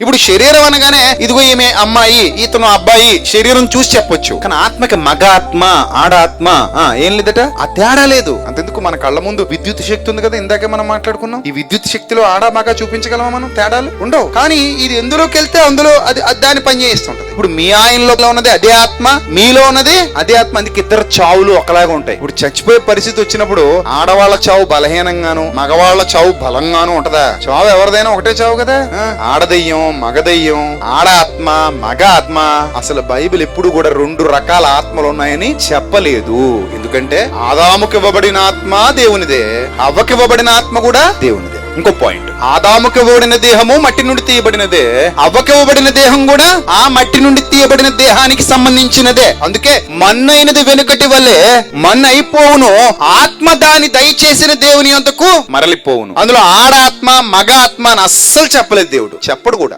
ఇప్పుడు శరీరం అనగానే ఇదిగో ఈమె అమ్మాయి, ఇతను అబ్బాయి, శరీరం చూసి చెప్పొచ్చు. కానీ ఆత్మకి మగ ఆత్మ, ఆడ ఆత్మ ఏం లేదట, ఆ తేడా లేదు. అంతెందుకు, మన కళ్ళ ముందు విద్యుత్ శక్తి ఉంది కదా, ఇందాకే మనం మాట్లాడుకున్నాం. ఈ విద్యుత్ శక్తిలో ఆడ మగ చూపించగలమా మనం? తేడాలు ఉండవు. కానీ ఇది ఎందులోకి వెళ్తే అందులో అది దాన్ని పని చేస్తుంటది. ఇప్పుడు మీ ఆయనలో ఉన్నది అదే ఆత్మ, మీలో ఉన్నది అదే ఆత్మ. అందుకే ఇద్దరు చావులు ఒకలాగా ఉంటాయి. ఇప్పుడు చచ్చిపోయే పరిస్థితి వచ్చినప్పుడు ఆడవాళ్ళ చావు బలహీనంగాను, మగవాళ్ళ చావు బలంగాను ఉంటదా? చావు ఎవరిదైనా ఒకటే చావు కదా. ఆడదయ్యం, మగదయ్యం, ఆడ ఆత్మ, మగ ఆత్మ. అసలు బైబిల్ ఎప్పుడు కూడా 2 రకాల ఆత్మలు ఉన్నాయని చెప్పలేదు. ఎందుకంటే ఆదాముకి ఇవ్వబడిన ఆత్మ దేవునిదే, హవ్వకి ఇవ్వబడిన ఆత్మ కూడా దేవునిదే. ఇంకో పాయింట్, ఆదాముకి ఇవ్వబడిన దేహము మట్టి నుండి తీయబడినదే, అవ్వకి ఇవ్వబడిన దేహం కూడా ఆ మట్టి నుండి తీయబడిన దేహానికి సంబంధించినదే. అందుకే మన్నైనది వెనుకటి వల్లే మన్నైపోవును, ఆత్మ దాని దయచేసిన దేవుని అంతకు మరలిపోవును. అందులో ఆడాత్మ, మగ ఆత్మ అని అస్సలు చెప్పలేదు దేవుడు, చెప్పడు కూడా.